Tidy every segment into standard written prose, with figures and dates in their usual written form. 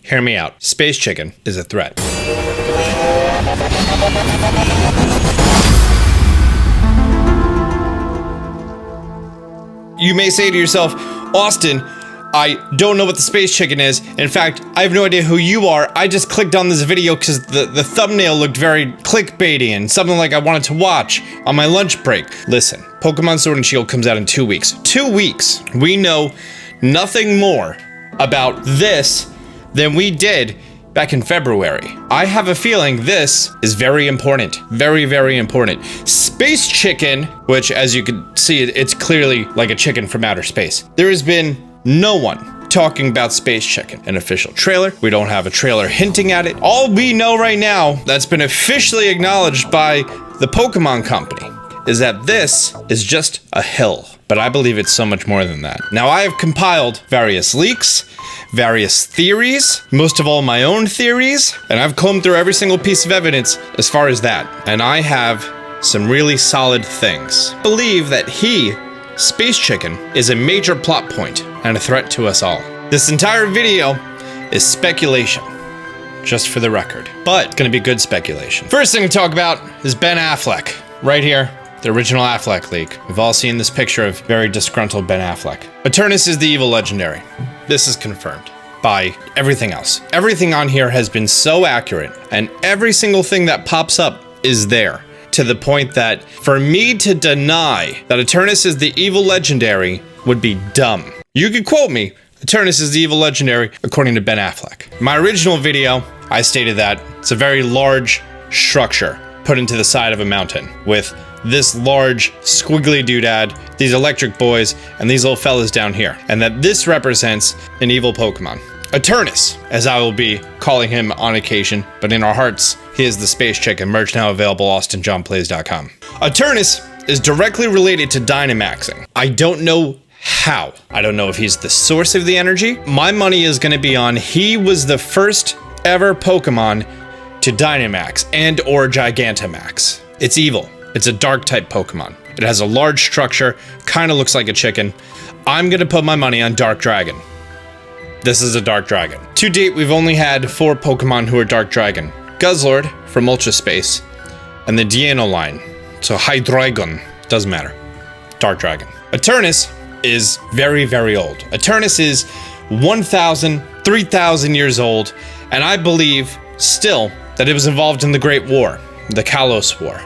Hear me out. Space Chicken is a threat. You may say to yourself, Austin, I don't know what the Space Chicken is. In fact, I have no idea who you are. I just clicked on this video because the thumbnail looked very clickbaity and something like I wanted to watch on my lunch break. Listen, Pokemon Sword and Shield comes out in 2 weeks. 2 weeks. We know nothing more about this than we did back in February. I have a feeling this is very important. Very, very important. Space Chicken, which as you can see, it's clearly like a chicken from outer space. There has been no one talking about Space Chicken. An official trailer. We don't have a trailer hinting at it. All we know right now that's been officially acknowledged by the Pokemon Company is that this is just a hill. But I believe it's so much more than that. Now I have compiled various leaks, various theories, most of all my own theories, and I've combed through every single piece of evidence as far as that. And I have some really solid things. I believe that Space Chicken, is a major plot point and a threat to us all. This entire video is speculation, just for the record, but it's gonna be good speculation. First thing to talk about is Ben Affleck, right here. The original Affleck leak. We've all seen this picture of very disgruntled Ben Affleck. Eternatus is the evil legendary. This is confirmed by everything else. Everything on here has been so accurate, and every single thing that pops up is there. To the point that for me to deny that Eternatus is the evil legendary would be dumb. You could quote me, Eternatus is the evil legendary according to Ben Affleck. In my original video, I stated that it's a very large structure put into the side of a mountain with this large squiggly doodad, these electric boys, and these little fellas down here. And that this represents an evil Pokemon. Eternatus, as I will be calling him on occasion, but in our hearts, he is the Space Chicken, merch now available, austinjohnplays.com. Eternatus is directly related to Dynamaxing. I don't know how. I don't know if he's the source of the energy. My money is gonna be on he was the first ever Pokemon to Dynamax and or Gigantamax. It's evil. It's a dark type Pokemon. It has a large structure, kinda looks like a chicken. I'm gonna put my money on Dark Dragon. This is a Dark Dragon. To date, we've only had 4 Pokemon who are Dark Dragon. Guzzlord from Ultra Space, and the Deino line. So Hydreigon, doesn't matter. Dark Dragon. Eternatus is very, very old. Eternatus is 1,000, 3,000 years old, and I believe still that it was involved in the Great War, the Kalos War,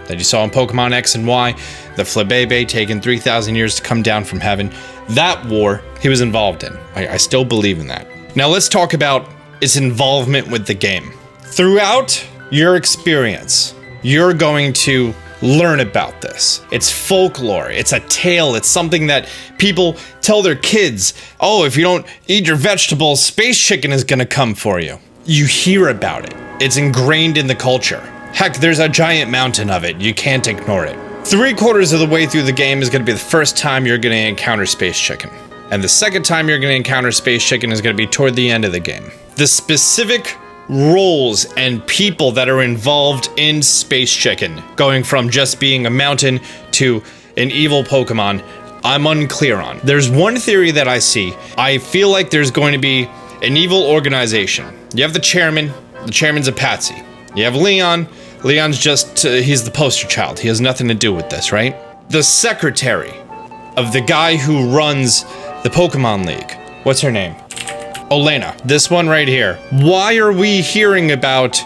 that you saw in Pokemon X and Y, the Flabébé taking 3,000 years to come down from heaven. That war he was involved in. I still believe in that. Now let's talk about its involvement with the game. Throughout your experience, you're going to learn about this. It's folklore, it's a tale, it's something that people tell their kids. Oh, if you don't eat your vegetables, Space Chicken is gonna come for you. You hear about it. It's ingrained in the culture. Heck, there's a giant mountain of it. You can't ignore it. 3/4 of the way through the game is gonna be the first time you're gonna encounter Space Chicken. And the second time you're gonna encounter Space Chicken is gonna be toward the end of the game. The specific roles and people that are involved in Space Chicken, going from just being a mountain to an evil Pokemon, I'm unclear on. There's one theory that I see. I feel like there's going to be an evil organization. You have the chairman's a patsy. You have Leon's just, he's the poster child. He has nothing to do with this, right? The secretary of the guy who runs the Pokemon League. What's her name? Olena. This one right here. Why are we hearing about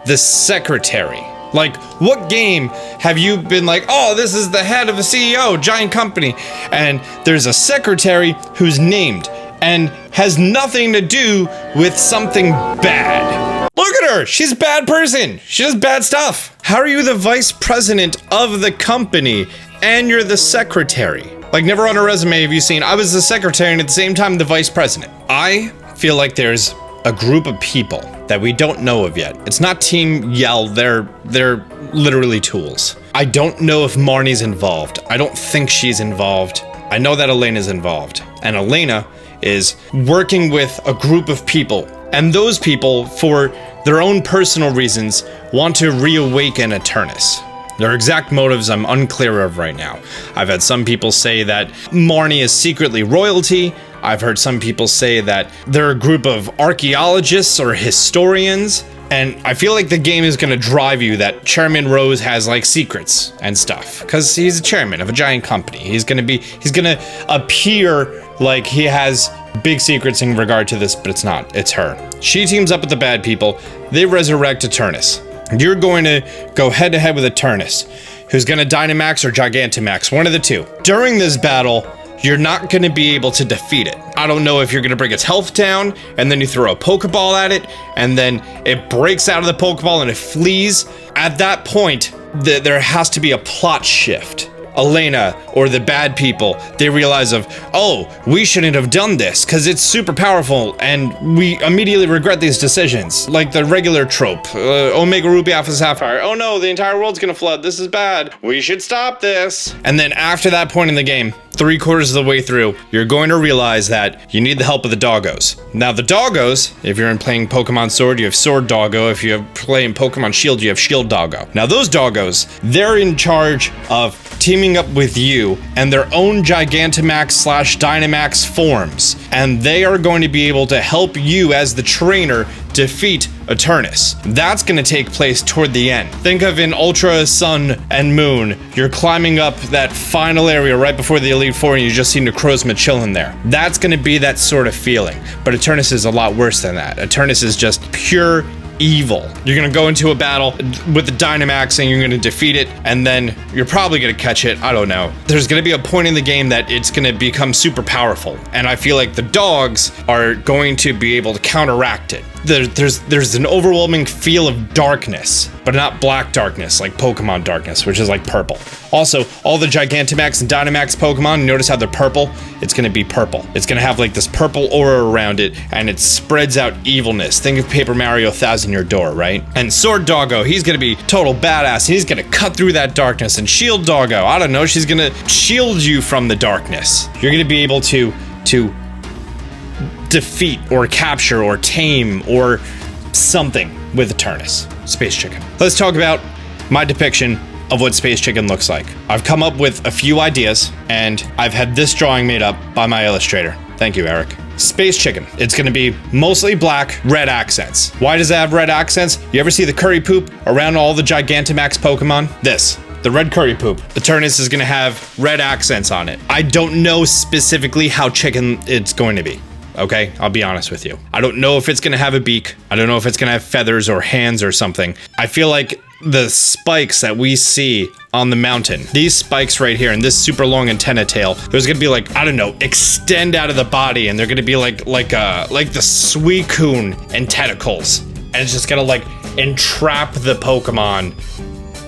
the secretary? Like, what game have you been like, oh, this is the head of a CEO, giant company, and there's a secretary who's named and has nothing to do with something bad? Look at her! She's a bad person! She does bad stuff! How are you the vice president of the company and you're the secretary? Like, never on a resume have you seen, I was the secretary and at the same time the vice president. I feel like there's a group of people that we don't know of yet. It's not Team Yell, they're literally tools. I don't know if Marnie's involved. I don't think she's involved. I know that Elena's involved. And Elena is working with a group of people. And those people, for their own personal reasons, want to reawaken Eternatus. Their exact motives I'm unclear of right now. I've had some people say that Marnie is secretly royalty. I've heard some people say that they're a group of archaeologists or historians. And I feel like the game is gonna drive you that Chairman Rose has like secrets and stuff, because he's a chairman of a giant company. He's gonna appear like he has big secrets in regard to this, but it's not. It's her. She teams up with the bad people. They resurrect Eternatus. You're going to go head to head with Eternatus, who's gonna Dynamax or Gigantamax, one of the two. During this battle, you're not going to be able to defeat it. I don't know if you're going to bring its health down, and then you throw a Pokeball at it, and then it breaks out of the Pokeball and it flees. At that point, there has to be a plot shift. Elena or the bad people, they realize oh, we shouldn't have done this because it's super powerful and we immediately regret these decisions. Like the regular trope, Omega Ruby Alpha Sapphire, oh no, the entire world's gonna flood, this is bad, we should stop this. And then after that point in the game, 3/4 of the way through, you're going to realize that you need the help of the doggos. Now the doggos, if you're playing Pokemon Sword, you have Sword Doggo. If you're playing Pokemon Shield, you have Shield Doggo. Now those doggos, they're in charge of teaming up with you and their own Gigantamax/Dynamax forms. And they are going to be able to help you as the trainer defeat Eternatus. That's going to take place toward the end. Think of in Ultra Sun and Moon, you're climbing up that final area right before the Elite Four and you just see Necrozma chilling there. That's going to be that sort of feeling. But Eternatus is a lot worse than that. Eternatus is just pure evil. You're gonna go into a battle with the Dynamax and you're gonna defeat it, and then you're probably gonna catch it. I don't know. There's gonna be a point in the game that it's gonna become super powerful, and I feel like the dogs are going to be able to counteract it. There's an overwhelming feel of darkness, but not black darkness like Pokemon darkness, which is like purple. Also, all the Gigantamax and Dynamax Pokemon, notice how they're purple? It's gonna be purple. It's gonna have like this purple aura around it, and it spreads out evilness. Think of Paper Mario Thousand Year Door, right? And Sword Doggo, he's gonna be total badass. He's gonna cut through that darkness. And Shield Doggo, I don't know, she's gonna shield you from the darkness. You're gonna be able to defeat or capture or tame or something with Eternatus. Space Chicken. Let's talk about my depiction of what Space Chicken looks like. I've come up with a few ideas, and I've had this drawing made up by my illustrator. Thank you, Eric. Space Chicken. It's gonna be mostly black, red accents. Why does it have red accents? You ever see the curry poop around all the Gigantamax Pokemon? This. The red curry poop. Eternatus is gonna have red accents on it. I don't know specifically how chicken it's going to be. Okay, I'll be honest with you. I don't know if it's gonna have a beak. I don't know if it's gonna have feathers or hands or something. I feel like the spikes that we see on the mountain, these spikes right here and this super long antenna tail, there's gonna be like, I don't know, extend out of the body, and they're gonna be like the Suicune and tentacles. And it's just gonna like entrap the Pokemon,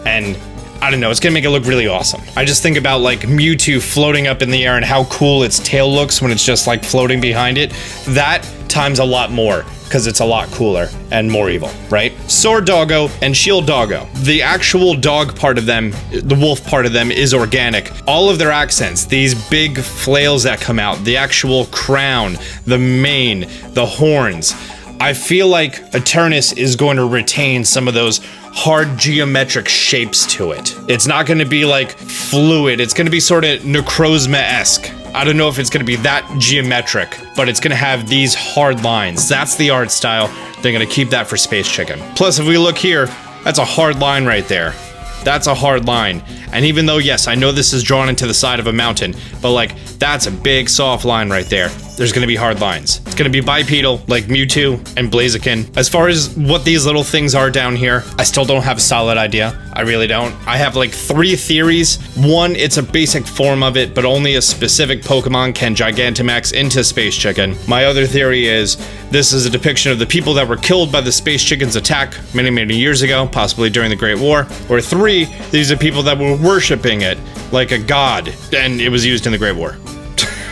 and I don't know, it's gonna make it look really awesome. I just think about like Mewtwo floating up in the air and how cool its tail looks when it's just like floating behind it. That times a lot more, because it's a lot cooler and more evil, right? Sword Doggo and Shield Doggo. The actual dog part of them, the wolf part of them, is organic. All of their accents, these big flails that come out, the actual crown, the mane, the horns. I feel like Eternatus is going to retain some of those hard geometric shapes to it. It's not going to be like fluid. It's going to be sort of Necrozma-esque. I don't know if it's going to be that geometric, but it's going to have these hard lines. That's the art style. They're going to keep that for Space Chicken. Plus, if we look here, that's a hard line right there. That's a hard line. And even though, yes, I know this is drawn into the side of a mountain, but like, that's a big soft line right there. There's gonna be hard lines. It's gonna be bipedal, like Mewtwo and Blaziken. As far as what these little things are down here, I still don't have a solid idea. I really don't. I have like 3 theories. One, it's a basic form of it, but only a specific Pokemon can Gigantamax into Space Chicken. My other theory is, this is a depiction of the people that were killed by the Space Chicken's attack many, many years ago, possibly during the Great War. Or 3, these are people that were worshipping it like a god, and it was used in the Great War.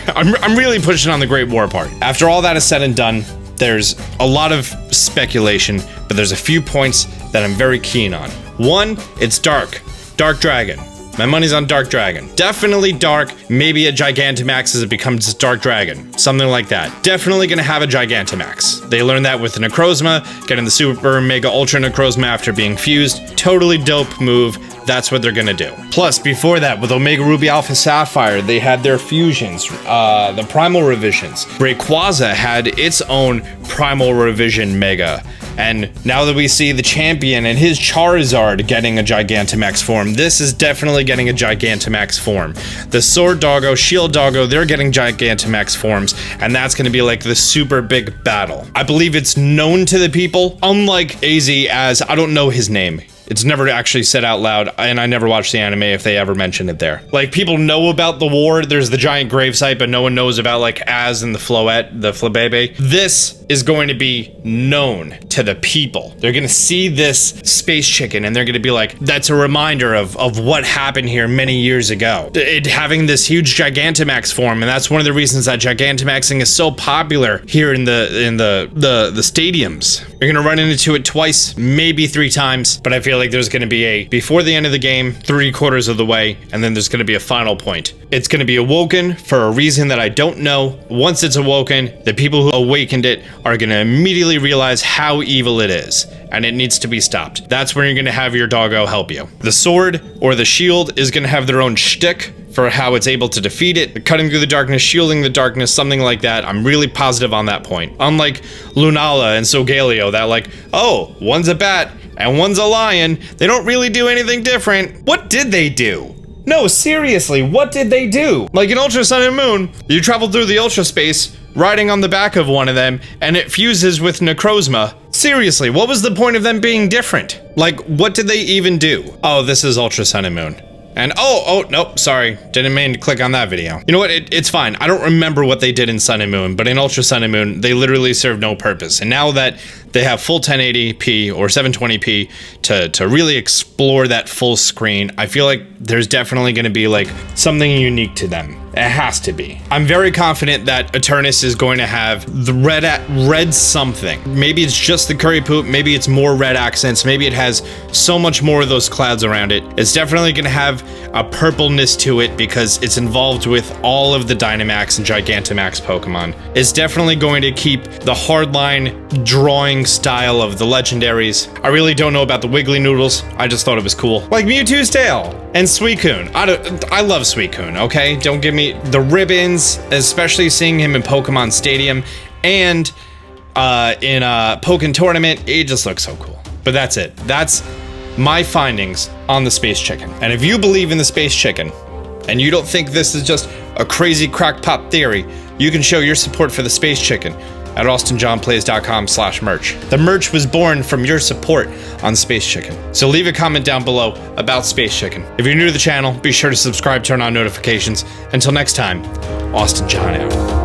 I'm really pushing on the Great War part. After all that is said and done, there's a lot of speculation, but there's a few points that I'm very keen on. One, it's dark. Dark Dragon. My money's on Dark Dragon. Definitely dark, maybe a Gigantamax as it becomes Dark Dragon. Something like that. Definitely gonna have a Gigantamax. They learned that with the Necrozma, getting the Super Mega Ultra Necrozma after being fused. Totally dope move. that's what they're gonna do. Plus, before that, with Omega Ruby Alpha Sapphire, they had their fusions, the Primal Revisions. Rayquaza had its own Primal Revision Mega. And now that we see the champion and his Charizard getting a Gigantamax form, this is definitely getting a Gigantamax form. The Sword Doggo, Shield Doggo, they're getting Gigantamax forms, and that's going to be like the super big battle. I believe it's known to the people, unlike AZ, as I don't know his name. It's never actually said out loud, and I never watched the anime if they ever mentioned it there. Like, people know about the war, there's the giant gravesite, but no one knows about, like, Az and the Floette, the Flabebe. This is going to be known to the people. They're gonna see this space chicken, and they're gonna be like, that's a reminder of what happened here many years ago. It having this huge Gigantamax form, and that's one of the reasons that Gigantamaxing is so popular here in the stadiums. You're gonna run into it twice, maybe 3 times, but I feel like there's gonna be a before the end of the game, 3/4 of the way, and then there's gonna be a final point. It's gonna be awoken for a reason that I don't know. Once it's awoken, the people who awakened it are gonna immediately realize how evil it is, and it needs to be stopped. That's when you're gonna have your doggo help you. The sword or the shield is gonna have their own shtick for how it's able to defeat it, cutting through the darkness, shielding the darkness, something like that. I'm really positive on that point. Unlike Lunala and Solgaleo, that like, oh, one's a bat and one's a lion, they don't really do anything different. What did they do? No, seriously, what did they do? Like in Ultra Sun and Moon, you travel through the Ultra Space, riding on the back of one of them, and it fuses with Necrozma. Seriously, what was the point of them being different? Like, what did they even do? Oh, this is Ultra Sun and Moon. And oh, nope, sorry, didn't mean to click on that video. You know what, it's fine. I don't remember what they did in Sun and Moon, but in Ultra Sun and Moon, they literally served no purpose. And now that they have full 1080p or 720p to really explore that full screen, I feel like there's definitely gonna be like something unique to them. It has to be. I'm very confident that Eternatus is going to have the red something. Maybe it's just the curry poop, maybe it's more red accents, maybe it has so much more of those clouds around it. It's definitely gonna have a purpleness to it because it's involved with all of the Dynamax and Gigantamax Pokemon. It's definitely going to keep the hardline drawing style of the legendaries. I really don't know about the Wiggly Noodles, I just thought it was cool. Like Mewtwo's tail and Suicune. I love Suicune, okay? Don't give me the ribbons, especially seeing him in Pokemon Stadium and in a Pokken Tournament, it just looks so cool. But that's it. That's my findings on the Space Chicken. And if you believe in the Space Chicken, and you don't think this is just a crazy crackpot theory, you can show your support for the Space Chicken at austinjohnplays.com/merch. The merch was born from your support on Space Chicken. So leave a comment down below about Space Chicken. If you're new to the channel, be sure to subscribe, turn on notifications. Until next time, Austin John out.